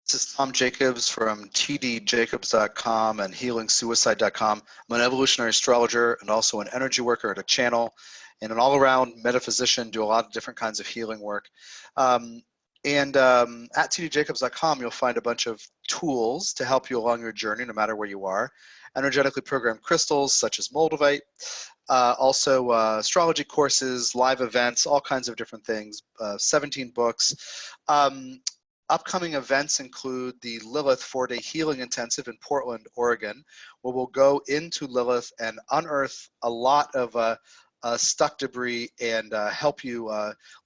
This is Tom Jacobs from tdjacobs.com and healingsuicide.com. I'm an evolutionary astrologer and also an energy worker at a channel and an all-around metaphysician, do a lot of different kinds of healing work. At tdjacobs.com, you'll find a bunch of tools to help you along your journey, no matter where you are. Energetically programmed crystals such as moldavite, also astrology courses, live events, all kinds of different things, 17 books. Upcoming events include the Lilith 4-day healing intensive in Portland, Oregon, where we'll go into Lilith and unearth a lot of stuck debris and help you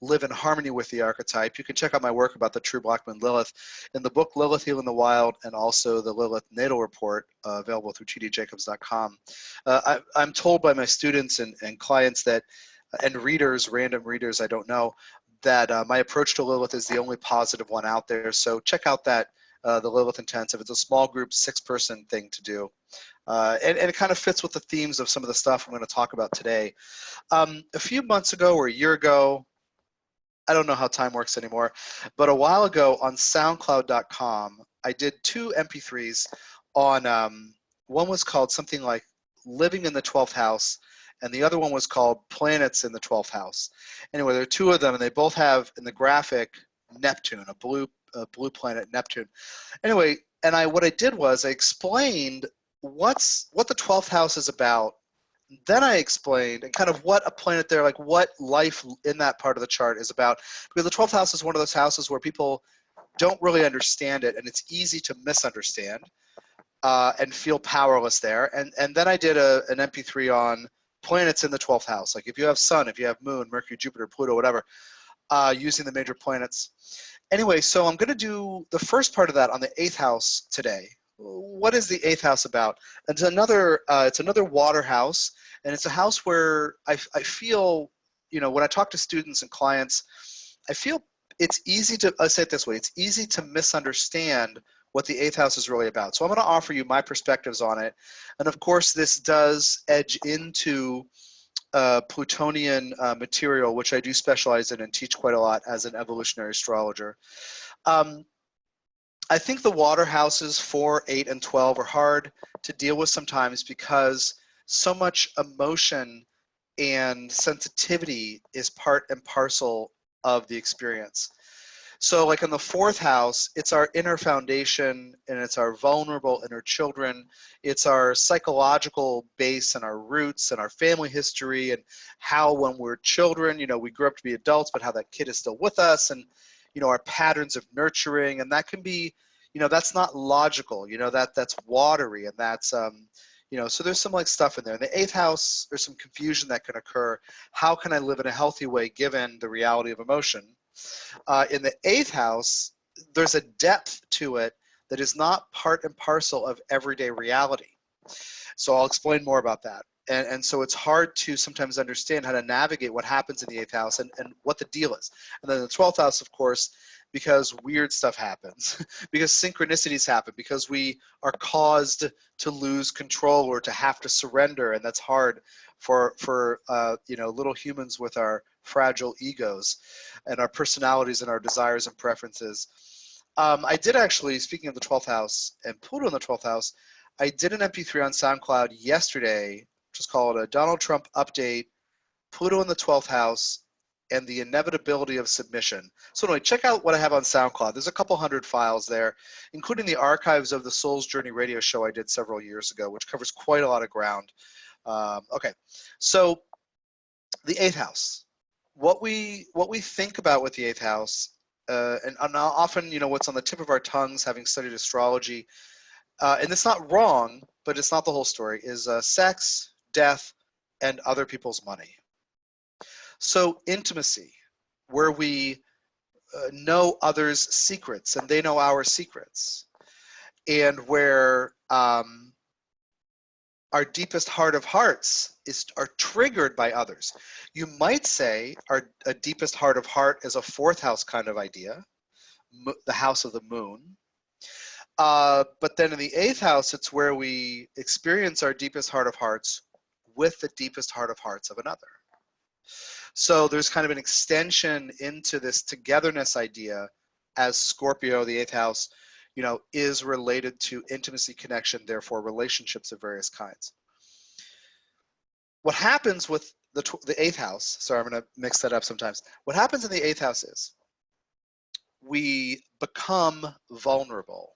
live in harmony with the archetype. You can check out my work about the true Black Moon Lilith in the book Lilith Healing the Wild, and also the Lilith Natal Report available through tdjacobs.com. I'm told by my students and clients that, and readers, random readers I don't know, that my approach to Lilith is the only positive one out there. So check out that, the Lilith Intensive. It's a small group, 6-person thing to do. And it kind of fits with the themes of some of the stuff I'm going to talk about today. A few months ago or a year ago, I don't know how time works anymore, but a while ago on SoundCloud.com, I did 2 MP3s on, one was called something like Living in the 12th House, and the other one was called Planets in the 12th House. Anyway, there are 2 of them, and they both have in the graphic Neptune, a blue planet, Neptune. Anyway, and what I did was I explained what the 12th house is about. Then I explained and kind of what a planet there, like what life in that part of the chart is about. Because the 12th house is one of those houses where people don't really understand it, and it's easy to misunderstand and feel powerless there. And then I did an MP3 on planets in the 12th house, like if you have Sun, if you have Moon, Mercury, Jupiter, Pluto, whatever, using the major planets. Anyway, so I'm going to do the first part of that on the 8th house today. What is the 8th house about? It's another water house, and it's a house where I feel, you know, when I talk to students and clients, I feel it's easy to, I'll say it this way, it's easy to misunderstand what the 8th house is really about. So I'm going to offer you my perspectives on it. And of course, this does edge into Plutonian material, which I do specialize in and teach quite a lot as an evolutionary astrologer. I think the water houses 4, 8, and 12 are hard to deal with sometimes because so much emotion and sensitivity is part and parcel of the experience. So like in the 4th house, it's our inner foundation, and it's our vulnerable inner children. It's our psychological base and our roots and our family history, and how when we're children, you know, we grew up to be adults, but how that kid is still with us, and, you know, our patterns of nurturing. And that can be, you know, that's not logical, you know, that's watery, and that's, you know, so there's some like stuff in there. In the 8th house, there's some confusion that can occur. How can I live in a healthy way given the reality of emotion? In the 8th house, there's a depth to it that is not part and parcel of everyday reality. So I'll explain more about that. And so it's hard to sometimes understand how to navigate what happens in the 8th house and what the deal is. And then the 12th house, of course, because weird stuff happens, because synchronicities happen, because we are caused to lose control or to have to surrender, and that's hard for you know, little humans with our fragile egos and our personalities and our desires and preferences. I did actually, speaking of the 12th house and Pluto in the 12th house, I did an MP3 on SoundCloud yesterday, which is called a Donald Trump Update, Pluto in the 12th house, and the inevitability of submission. So anyway, check out what I have on SoundCloud. There's a couple hundred files there, including the archives of the Soul's Journey radio show I did several years ago, which covers quite a lot of ground. Okay, so the 8th house. What we think about with the 8th house, and often, you know, what's on the tip of our tongues, having studied astrology, and it's not wrong, but it's not the whole story, is sex, death, and other people's money. So intimacy, where we know others' secrets and they know our secrets, and where our deepest heart of hearts are triggered by others. You might say a deepest heart of heart is a 4th house kind of idea, the house of the moon. But then in the 8th house, it's where we experience our deepest heart of hearts with the deepest heart of hearts of another. So there's kind of an extension into this togetherness idea as Scorpio, the 8th house, you know, is related to intimacy, connection, therefore relationships of various kinds. What happens with the eighth house, sorry, I'm going to mix that up sometimes. What happens in the eighth house is we become vulnerable.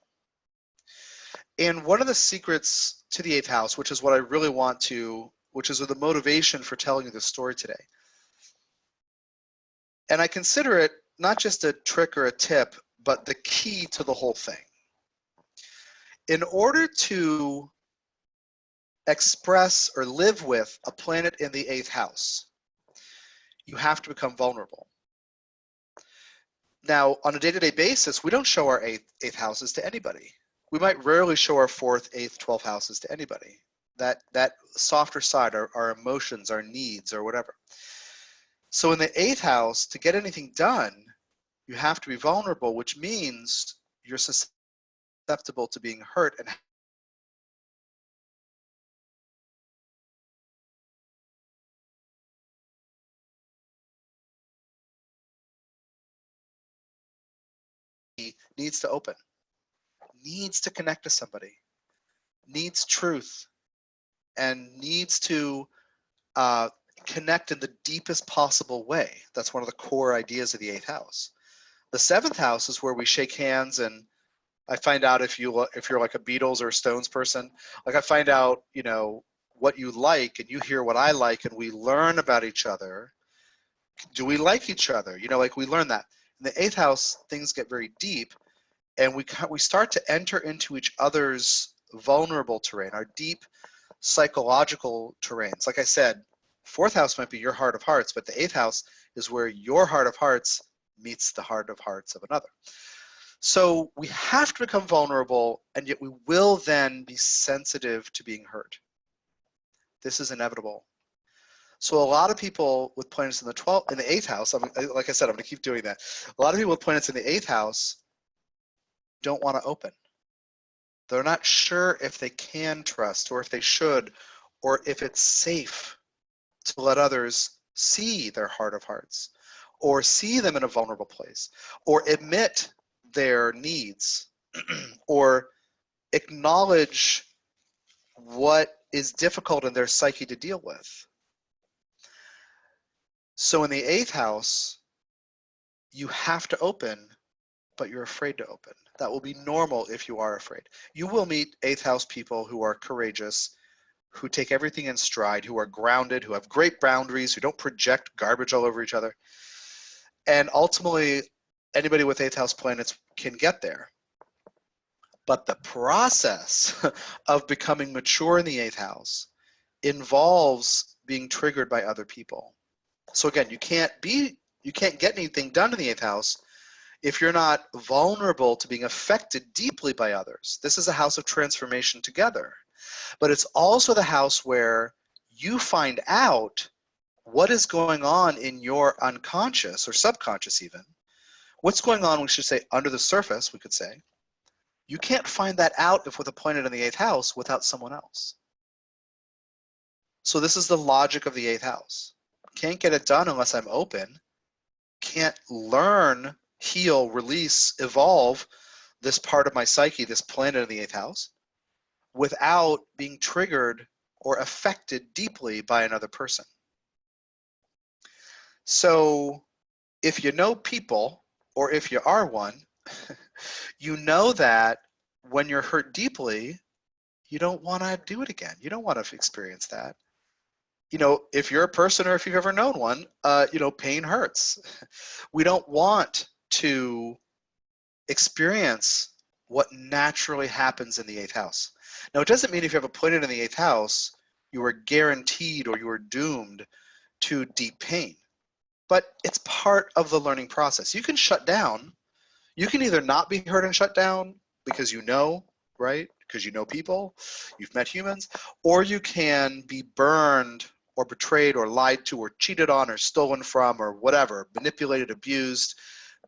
And one of the secrets to the eighth house, which is what I really want to, which is the motivation for telling you this story today. And I consider it not just a trick or a tip, but the key to the whole thing. In order to express or live with a planet in the eighth house, you have to become vulnerable. Now, on a day-to-day basis, we don't show our eighth houses to anybody. We might rarely show our fourth, eighth, 12th houses to anybody. That softer side, our emotions, our needs, or whatever. So in the eighth house, to get anything done, you have to be vulnerable, which means you're susceptible to being hurt and needs to open, needs to connect to somebody, needs truth, and needs to connect in the deepest possible way. That's one of the core ideas of the eighth house. The seventh house is where we shake hands, and I find out if you're like a Beatles or a Stones person, like I find out, you know, what you like, and you hear what I like, and we learn about each other. Do we like each other? You know, like we learn that. In the eighth house, things get very deep, and we start to enter into each other's vulnerable terrain, our deep psychological terrains. Like I said, fourth house might be your heart of hearts, but the eighth house is where your heart of hearts meets the heart of hearts of another. So we have to become vulnerable, and yet we will then be sensitive to being hurt. This is inevitable. So a lot of people with planets in the eighth house, like I said, I'm going to keep doing that. A lot of people with planets in the eighth house don't want to open. They're not sure if they can trust, or if they should, or if it's safe to let others see their heart of hearts, or see them in a vulnerable place, or admit their needs, or acknowledge what is difficult in their psyche to deal with. So in the eighth house, you have to open, but you're afraid to open. That will be normal if you are afraid. You will meet eighth house people who are courageous, who take everything in stride, who are grounded, who have great boundaries, who don't project garbage all over each other. And ultimately, anybody with eighth house planets can get there. But the process of becoming mature in the eighth house involves being triggered by other people. So again, you can't get anything done in the eighth house if you're not vulnerable to being affected deeply by others. This is a house of transformation together. But it's also the house where you find out what is going on in your unconscious or subconscious even. What's going on, we should say, under the surface, we could say. You can't find that out if with a planet in the eighth house without someone else. So this is the logic of the eighth house. Can't get it done unless I'm open. Can't learn, heal, release, evolve this part of my psyche, this planet in the eighth house, without being triggered or affected deeply by another person. So if you know people, or if you are one, you know that when you're hurt deeply, you don't want to do it again. You don't want to experience that. You know, if you're a person or if you've ever known one, you know, pain hurts. We don't want to experience what naturally happens in the eighth house. Now, it doesn't mean if you have a planet in the eighth house, you are guaranteed or you are doomed to deep pain. But it's part of the learning process. You can shut down. You can either not be hurt and shut down because you know, right? Because you know people, you've met humans, or you can be burned or betrayed or lied to or cheated on or stolen from or whatever, manipulated, abused,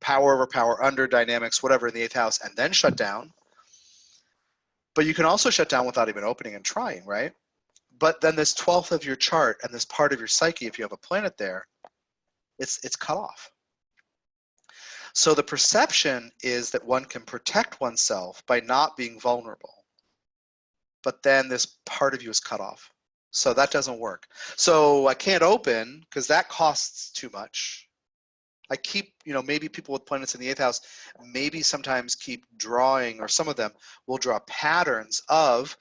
power over power under dynamics, whatever in the eighth house, and then shut down. But you can also shut down without even opening and trying, right? But then this 12th of your chart and this part of your psyche, if you have a planet there, it's cut off. So the perception is that one can protect oneself by not being vulnerable. But then this part of you is cut off. So that doesn't work. So I can't open because that costs too much. I keep, maybe people with planets in the 8th house maybe sometimes keep drawing, or some of them will draw patterns of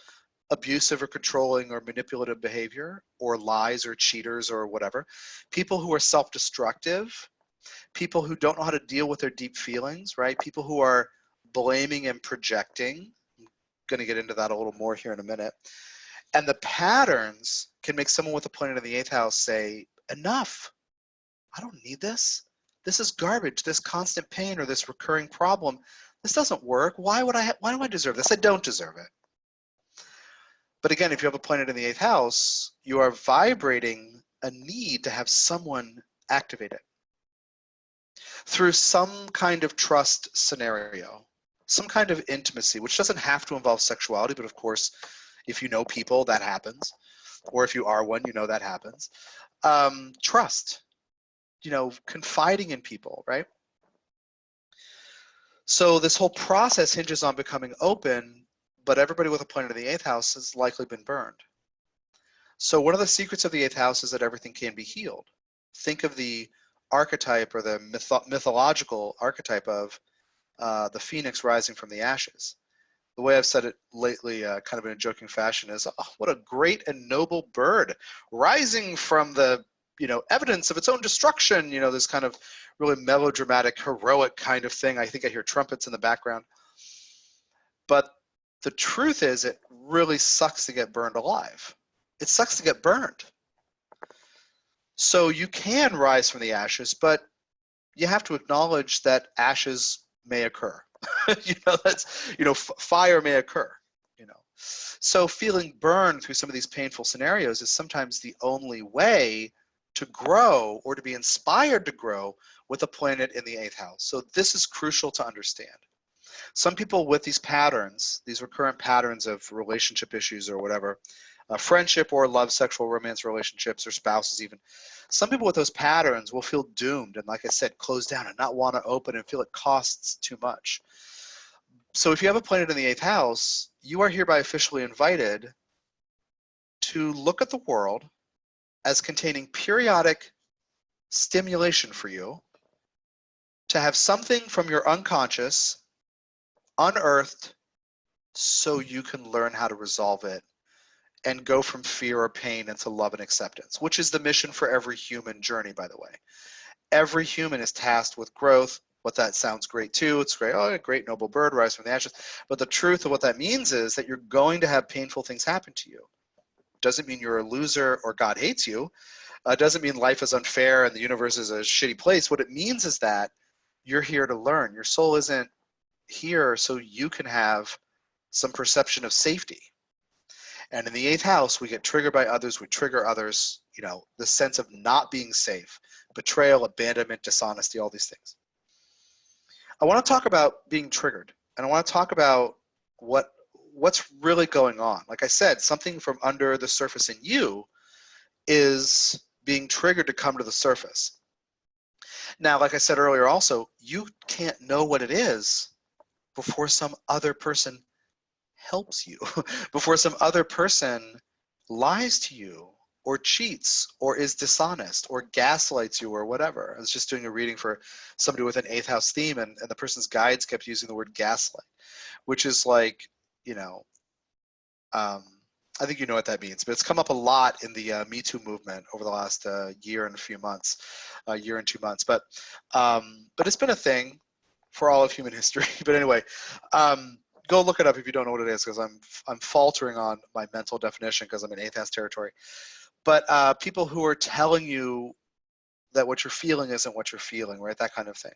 abusive or controlling or manipulative behavior, or lies or cheaters or whatever. People who are self-destructive, people who don't know how to deal with their deep feelings, right? People who are blaming and projecting. I'm going to get into that a little more here in a minute. And the patterns can make someone with a planet in the 8th house say, enough, I don't need this. This is garbage, this constant pain or this recurring problem. This doesn't work. Why do I deserve this? I don't deserve it. But again, if you have a planet in the 8th house, you are vibrating a need to have someone activate it through some kind of trust scenario, some kind of intimacy, which doesn't have to involve sexuality, but of course, if you know people, that happens. Or if you are one, that happens. Trust, confiding in people, right? So this whole process hinges on becoming open, but everybody with a planet in the 8th house has likely been burned. So one of the secrets of the 8th house is that everything can be healed. Think of the archetype, or the mythological archetype of the phoenix rising from the ashes. The way I've said it lately, kind of in a joking fashion, is, oh, what a great and noble bird rising from the, evidence of its own destruction. This kind of really melodramatic, heroic kind of thing. I think I hear trumpets in the background. But the truth is, it really sucks to get burned alive. It sucks to get burned. So you can rise from the ashes, but you have to acknowledge that ashes may occur. Fire may occur. So feeling burned through some of these painful scenarios is sometimes the only way to grow, or to be inspired to grow, with a planet in the 8th house. So this is crucial to understand. Some people with these patterns, these recurrent patterns of relationship issues or whatever, friendship or love, sexual romance relationships, or spouses even, some people with those patterns will feel doomed and, like I said, close down and not want to open and feel it costs too much. So if you have a planet in the 8th house, you are hereby officially invited to look at the world as containing periodic stimulation for you, to have something from your unconscious unearthed so you can learn how to resolve it and go from fear or pain into love and acceptance, which is the mission for every human journey, by the way. Every human is tasked with growth. What that sounds great too. It's great. Oh, a great noble bird rise from the ashes. But the truth of what that means is that you're going to have painful things happen to you. Doesn't mean you're a loser or God hates you. Doesn't mean life is unfair and the universe is a shitty place. What it means is that you're here to learn. Your soul isn't here so you can have some perception of safety. And in the 8th house, we get triggered by others, we trigger others, the sense of not being safe, betrayal, abandonment, dishonesty, all these things. I want to talk about being triggered, and I want to talk about what's really going on. Like I said, something from under the surface in you is being triggered to come to the surface. Now, like I said earlier also, you can't know what it is before some other person helps you, before some other person lies to you or cheats or is dishonest or gaslights you or whatever. I was just doing a reading for somebody with an 8th house theme, and the person's guides kept using the word gaslight, which is like, I think you know what that means, but it's come up a lot in the Me Too movement over the last year and a few months, year and 2 months. But it's been a thing for all of human history. But anyway, go look it up if you don't know what it is, because I'm faltering on my mental definition because I'm in 8th house territory. But people who are telling you that what you're feeling isn't what you're feeling, right? That kind of thing.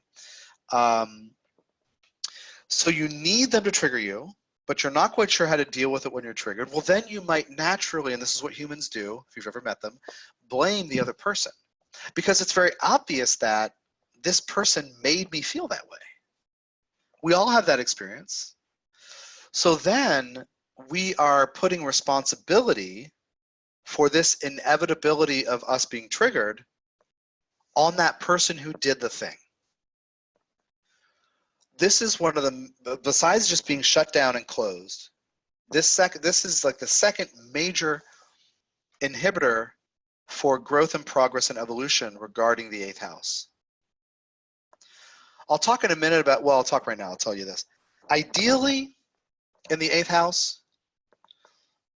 So you need them to trigger you, but you're not quite sure how to deal with it when you're triggered. Well, then you might naturally, and this is what humans do, if you've ever met them, blame the other person. Because it's very obvious that this person made me feel that way. We all have that experience. So then we are putting responsibility for this inevitability of us being triggered on that person who did the thing. this is one of the, besides just being shut down and closed, this is like the second major inhibitor for growth and progress and evolution regarding the 8th house. I'll talk in a minute about, well, I'll talk right now, I'll tell you this. Ideally, in the 8th house,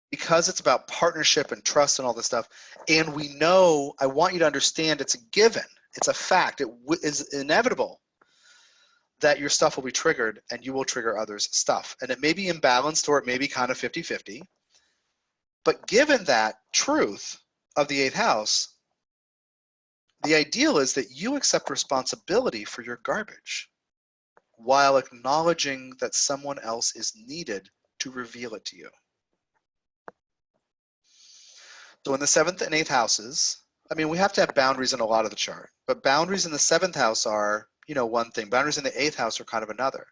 because it's about partnership and trust and all this stuff, and we know, I want you to understand it's a given, it's a fact, it is inevitable that your stuff will be triggered and you will trigger others' stuff. And it may be imbalanced or it may be kind of 50-50. But given that truth of the 8th house, the ideal is that you accept responsibility for your garbage while acknowledging that someone else is needed to reveal it to you. So in the 7th and 8th houses, I mean, we have to have boundaries in a lot of the chart, but boundaries in the 7th house are, you know, one thing. Boundaries in the 8th house are kind of another.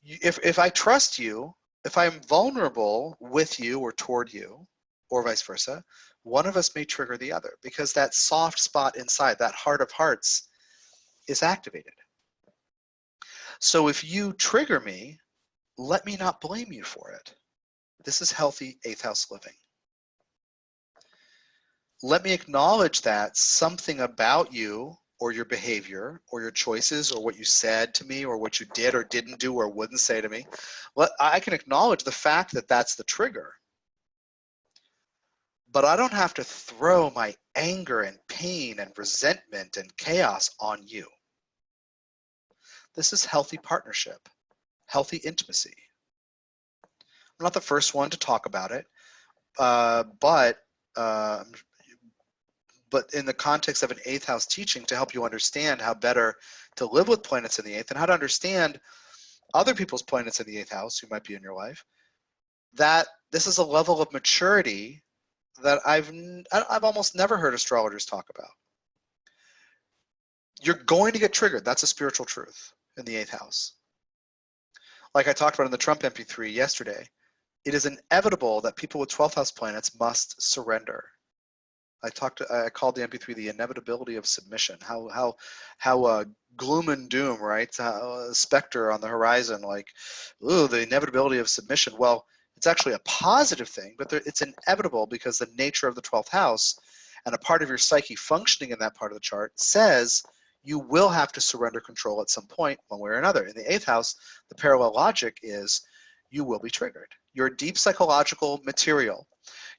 If I trust you, if I'm vulnerable with you or toward you, or vice versa, one of us may trigger the other because that soft spot inside, that heart of hearts, is activated. So if you trigger me, let me not blame you for it. This is healthy 8th house living. Let me acknowledge that something about you or your behavior or your choices or what you said to me or what you did or didn't do or wouldn't say to me, I can acknowledge the fact that that's the trigger. But I don't have to throw my anger and pain and resentment and chaos on you. This is healthy partnership, healthy intimacy. I'm not the first one to talk about it, but in the context of an 8th house teaching to help you understand how better to live with planets in the 8th and how to understand other people's planets in the 8th house who might be in your life, that this is a level of maturity that I've almost never heard astrologers talk about. You're going to get triggered. That's a spiritual truth in the 8th house. Like I talked about in the Trump MP3 yesterday, it is inevitable that people with 12th house planets must surrender. I called the MP3 the inevitability of submission. How gloom and doom, right? Specter on the horizon, like, ooh, the inevitability of submission. Well, it's actually a positive thing, but it's inevitable because the nature of the 12th house and a part of your psyche functioning in that part of the chart says you will have to surrender control at some point, one way or another. In the 8th house, the parallel logic is you will be triggered. Your deep psychological material,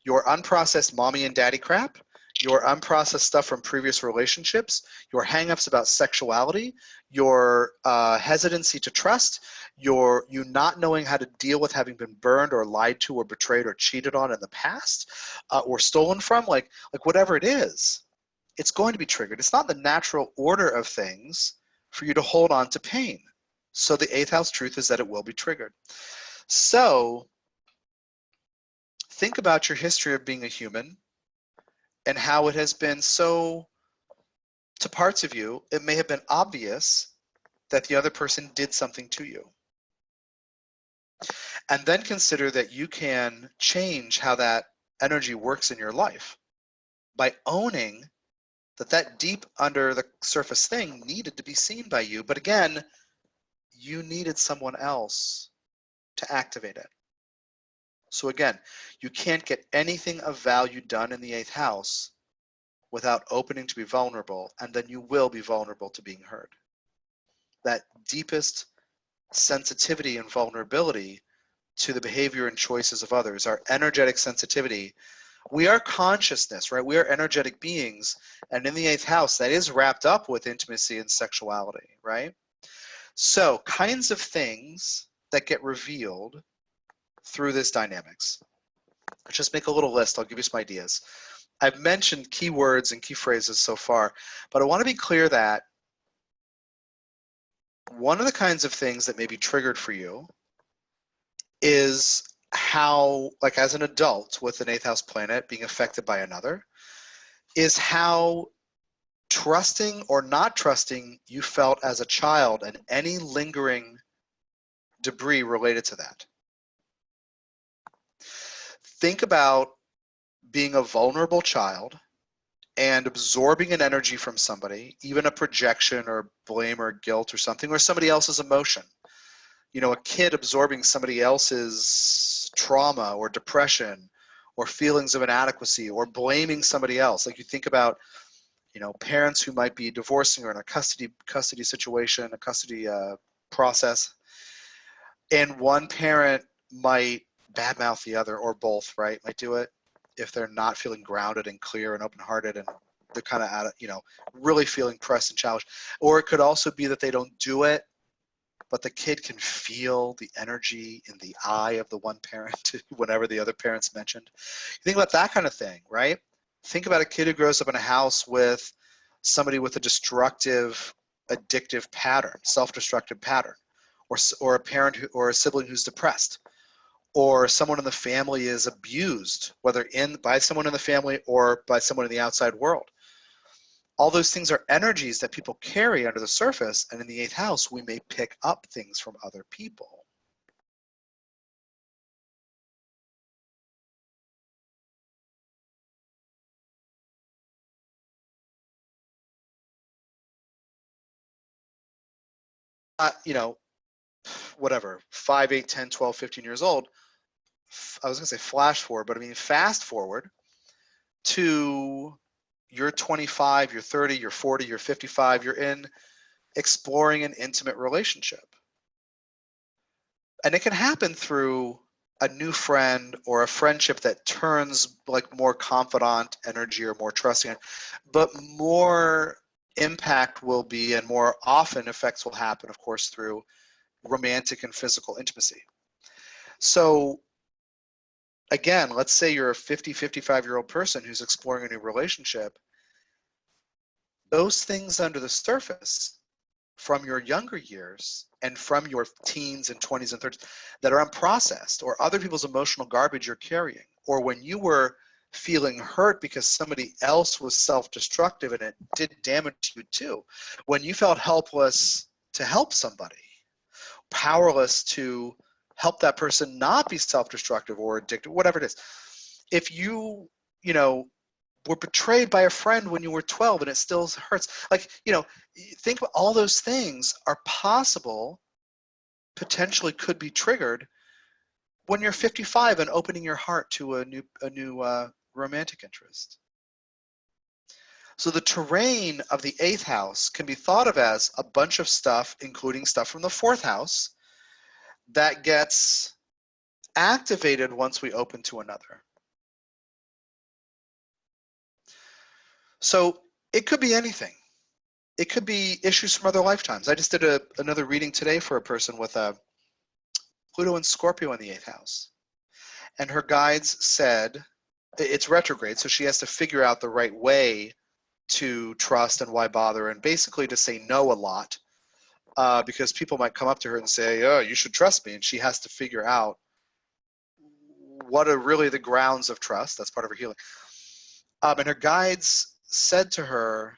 your unprocessed mommy and daddy crap, your unprocessed stuff from previous relationships, your hangups about sexuality, your hesitancy to trust, you not knowing how to deal with having been burned or lied to or betrayed or cheated on in the past, or stolen from, like whatever it is, it's going to be triggered. It's not the natural order of things for you to hold on to pain. So the 8th house truth is that it will be triggered. So think about your history of being a human and how it has been so, to parts of you, it may have been obvious that the other person did something to you. And then consider that you can change how that energy works in your life by owning that deep under the surface thing needed to be seen by you. But again, you needed someone else to activate it. So again, you can't get anything of value done in the 8th house without opening to be vulnerable, and then you will be vulnerable to being heard. That deepest sensitivity and vulnerability to the behavior and choices of others, our energetic sensitivity. We are consciousness, right? We are energetic beings, and in the 8th house, that is wrapped up with intimacy and sexuality, right? So, kinds of things that get revealed through this dynamics. Let's just make a little list. I'll give you some ideas. I've mentioned keywords and key phrases so far, but I want to be clear that one of the kinds of things that may be triggered for you is how, like as an adult with an 8th house planet being affected by another, is how trusting or not trusting you felt as a child and any lingering debris related to that. Think about being a vulnerable child and absorbing an energy from somebody, even a projection or blame or guilt or something, or somebody else's emotion. You know, a kid absorbing somebody else's trauma or depression or feelings of inadequacy or blaming somebody else. Like you think about, you know, parents who might be divorcing or in a custody situation, a custody process, and one parent might badmouth the other, or both, right? Might do it if they're not feeling grounded and clear and open-hearted, and they're kind of at, you know, really feeling pressed and challenged. Or it could also be that they don't do it, but the kid can feel the energy in the eye of the one parent whenever the other parent's mentioned. You think about that kind of thing, right? Think about a kid who grows up in a house with somebody with a destructive, addictive pattern, self-destructive pattern, or a parent who, or a sibling who's depressed, or someone in the family is abused, whether by someone in the family or by someone in the outside world. All those things are energies that people carry under the surface, and in the 8th house, we may pick up things from other people. You know, whatever, 5, 8, 10, 12, 15 years old, I was gonna say flash forward, but I mean fast forward to you're 25, you're 30, you're 40, you're 55, you're in exploring an intimate relationship. And it can happen through a new friend or a friendship that turns like more confidant energy or more trusting, but more impact will be, and more often effects will happen, of course, through romantic and physical intimacy. So again, let's say you're a 50, 55-year-old person who's exploring a new relationship. Those things under the surface from your younger years and from your teens and 20s and 30s that are unprocessed, or other people's emotional garbage you're carrying, or when you were feeling hurt because somebody else was self-destructive and it did damage to you too, when you felt helpless to help somebody, powerless to help that person not be self-destructive or addicted, whatever it is. If you know, were betrayed by a friend when you were 12 and it still hurts. Like, you know, think about all those things are possible, potentially could be triggered when you're 55 and opening your heart to a new romantic interest. So the terrain of the 8th house can be thought of as a bunch of stuff, including stuff from the 4th house, that gets activated once we open to another. So it could be anything. It could be issues from other lifetimes. I just did another reading today for a person with a Pluto and Scorpio in the 8th house. And her guides said, it's retrograde, so she has to figure out the right way to trust and why bother, and basically to say no a lot, because people might come up to her and say, oh, you should trust me. And she has to figure out what are really the grounds of trust. That's part of her healing. And her guides said to her,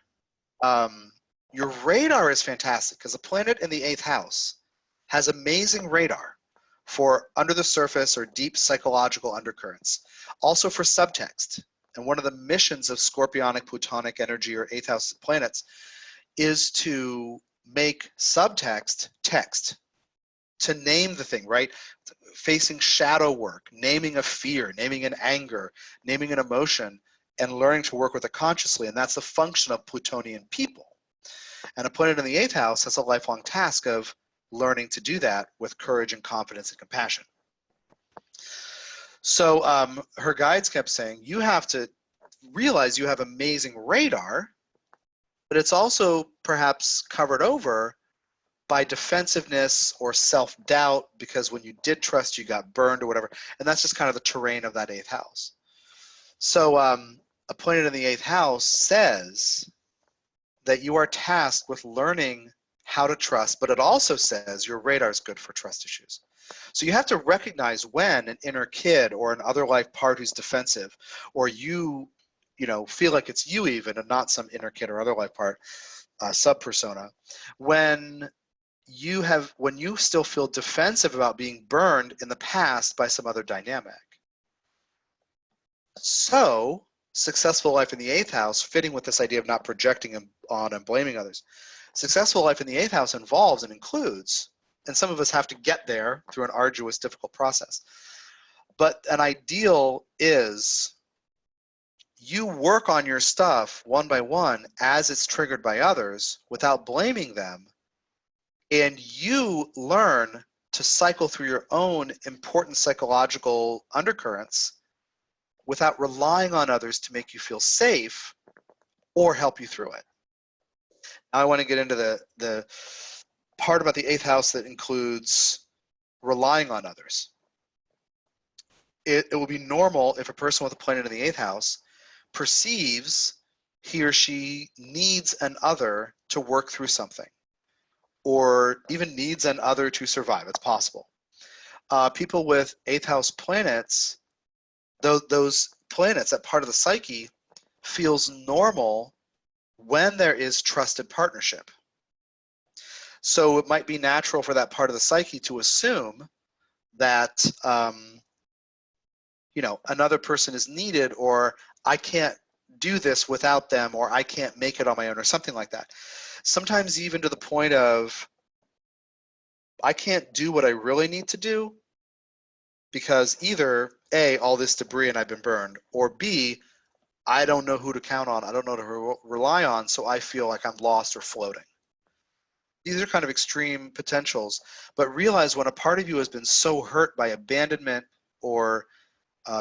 your radar is fantastic, because a planet in the 8th house has amazing radar for under the surface or deep psychological undercurrents, also for subtext. And one of the missions of scorpionic, plutonic energy or 8th house planets is to make subtext text, to name the thing, right? Facing shadow work, naming a fear, naming an anger, naming an emotion, and learning to work with it consciously. And that's the function of Plutonian people. And a planet in the 8th house has a lifelong task of learning to do that with courage and confidence and compassion. So her guides kept saying, you have to realize you have amazing radar, but it's also perhaps covered over by defensiveness or self-doubt, because when you did trust, you got burned or whatever. And that's just kind of the terrain of that 8th house. So a planet in the 8th house says that you are tasked with learning how to trust, but it also says your radar is good for trust issues. So you have to recognize when an inner kid or an other life part who's defensive, or you know, feel like it's you even and not some inner kid or other life part, sub-persona, when you still feel defensive about being burned in the past by some other dynamic. So successful life in the 8th house, fitting with this idea of not projecting on and blaming others. Successful life in the 8th house involves and includes, and some of us have to get there through an arduous, difficult process. But an ideal is you work on your stuff one by one as it's triggered by others without blaming them, and you learn to cycle through your own important psychological undercurrents without relying on others to make you feel safe or help you through it. Now I want to get into the part about the 8th house that includes relying on others. It will be normal if a person with a planet in the 8th house perceives he or she needs an other to work through something, or even needs an other to survive. It's possible. People with 8th house planets, those planets, that part of the psyche, feels normal when there is trusted partnership. So it might be natural for that part of the psyche to assume that you know, another person is needed, or I can't do this without them, or I can't make it on my own, or something like that. Sometimes even to the point of I can't do what I really need to do because either A, all this debris and I've been burned, or B, I don't know who to count on, I don't know who to rely on, so I feel like I'm lost or floating. These are kind of extreme potentials, but realize when a part of you has been so hurt by abandonment or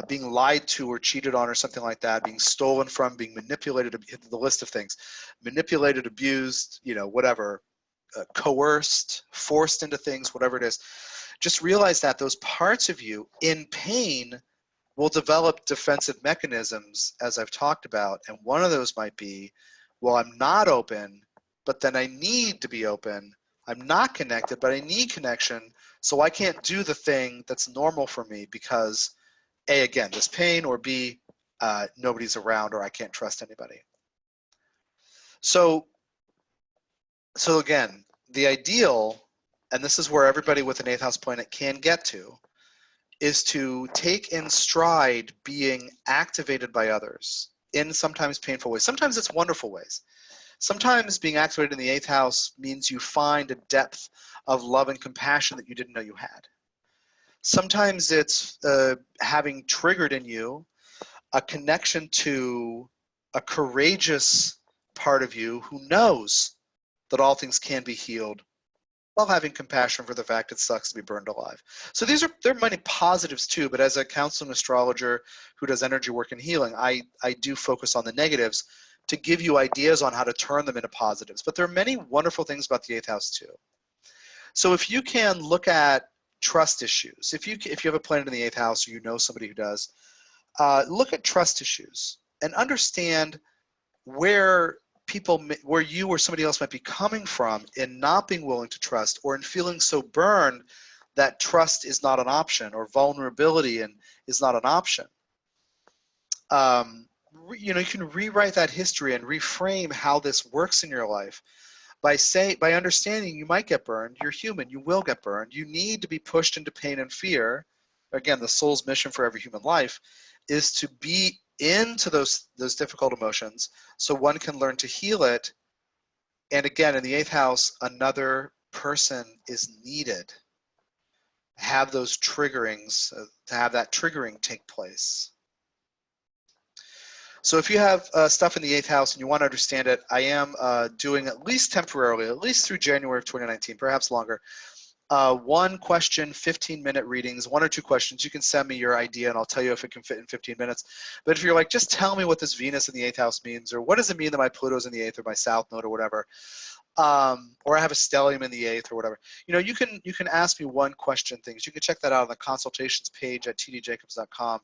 being lied to or cheated on or something like that, being stolen from, being manipulated, the list of things, manipulated, abused, you know, whatever, coerced, forced into things, whatever it is, just realize that those parts of you in pain will develop defensive mechanisms, as I've talked about, and one of those might be, well, I'm not open, but then I need to be open. I'm not connected, but I need connection, so I can't do the thing that's normal for me because A, again, this pain, or B, nobody's around, or I can't trust anybody. So again, the ideal, and this is where everybody with an 8th house planet can get to, is to take in stride being activated by others in sometimes painful ways. Sometimes it's wonderful ways. Sometimes being activated in the 8th house means you find a depth of love and compassion that you didn't know you had. Sometimes it's having triggered in you a connection to a courageous part of you who knows that all things can be healed while having compassion for the fact it sucks to be burned alive. So there are many positives too, but as a counseling astrologer who does energy work and healing, I do focus on the negatives to give you ideas on how to turn them into positives. But there are many wonderful things about the 8th house too. So if you can look at trust issues, if you have a planet in the 8th house or you know somebody who does, look at trust issues and understand where you or somebody else might be coming from in not being willing to trust, or in feeling so burned that trust is not an option, or vulnerability is not an option. You know, you can rewrite that history and reframe how this works in your life by understanding you might get burned. You're human. You will get burned. You need to be pushed into pain and fear. Again, the soul's mission for every human life is to be into those difficult emotions so one can learn to heal it. And again, in the 8th house, another person is needed. Have those triggerings, to have that triggering take place. So if you have stuff in the 8th house and you want to understand it, I am doing, at least temporarily, at least through January of 2019, perhaps longer, 1 question, 15-minute readings, 1 or 2 questions. You can send me your idea and I'll tell you if it can fit in 15 minutes. But if you're like, just tell me what this Venus in the 8th house means, or what does it mean that my Pluto's in the 8th or my South Node or whatever, or I have a stellium in the 8th or whatever, you know, you can ask me 1 question things. You can check that out on the Consultations page at tdjacobs.com.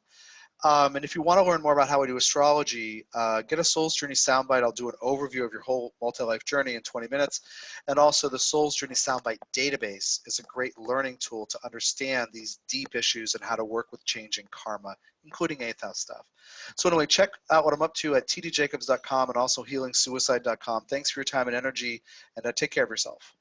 And if you want to learn more about how I do astrology, get a Soul's Journey soundbite. I'll do an overview of your whole multi-life journey in 20 minutes. And also the Soul's Journey soundbite database is a great learning tool to understand these deep issues and how to work with changing karma, including 8th house stuff. So anyway, check out what I'm up to at tdjacobs.com and also healingsuicide.com. Thanks for your time and energy, and take care of yourself.